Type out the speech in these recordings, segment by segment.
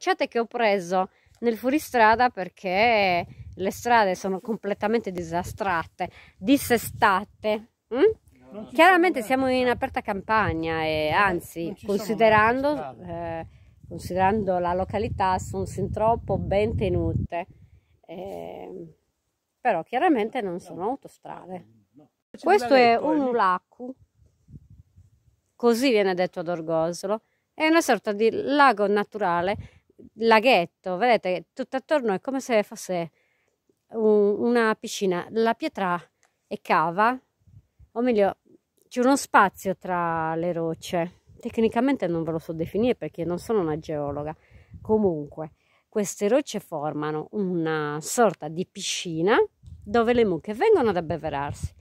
Lasciate che ho preso nel fuoristrada perché le strade sono completamente disastrate, dissestate. Chiaramente siamo in aperta campagna e anzi, considerando la località, sono sin troppo ben tenute. Però chiaramente non sono autostrade. Questo è un ulacu, così viene detto ad Orgosolo, è una sorta di lago naturale, laghetto, vedete, tutto attorno è come se fosse una piscina, la pietra è cava, o meglio c'è uno spazio tra le rocce, tecnicamente non ve lo so definire perché non sono una geologa, comunque queste rocce formano una sorta di piscina dove le mucche vengono ad abbeverarsi,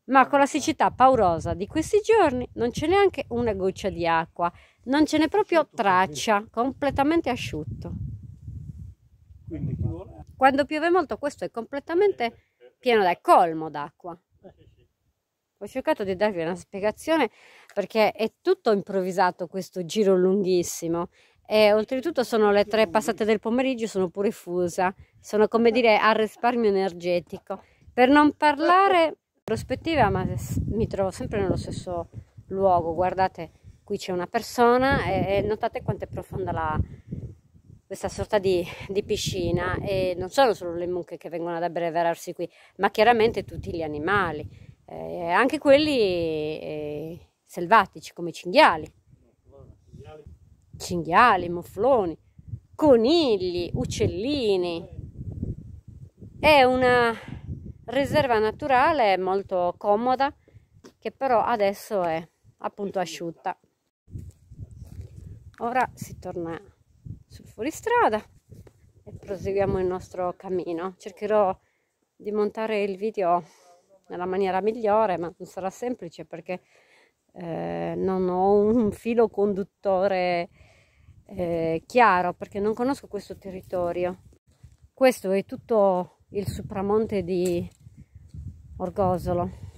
ma con la siccità paurosa di questi giorni non c'è neanche una goccia di acqua, non ce n'è proprio traccia, completamente asciutto. Quando piove molto questo è completamente pieno, è colmo d'acqua. Ho cercato di darvi una spiegazione perché è tutto improvvisato questo giro lunghissimo e oltretutto sono le 3 passate del pomeriggio, sono pure fusa, sono come dire a risparmio energetico. Per non parlare prospettiva, ma mi trovo sempre nello stesso luogo, guardate, qui c'è una persona e notate quanto è profonda questa sorta di piscina e non sono solo le mucche che vengono ad abbeverarsi qui, ma chiaramente tutti gli animali, anche quelli selvatici come cinghiali, mufloni, conigli, uccellini. È una riserva naturale molto comoda che però adesso è appunto asciutta. Ora si torna sul fuoristrada e proseguiamo il nostro cammino. Cercherò di montare il video nella maniera migliore, ma non sarà semplice perché non ho un filo conduttore chiaro, perché non conosco questo territorio. Questo è tutto il sopramonte di Orgosolo.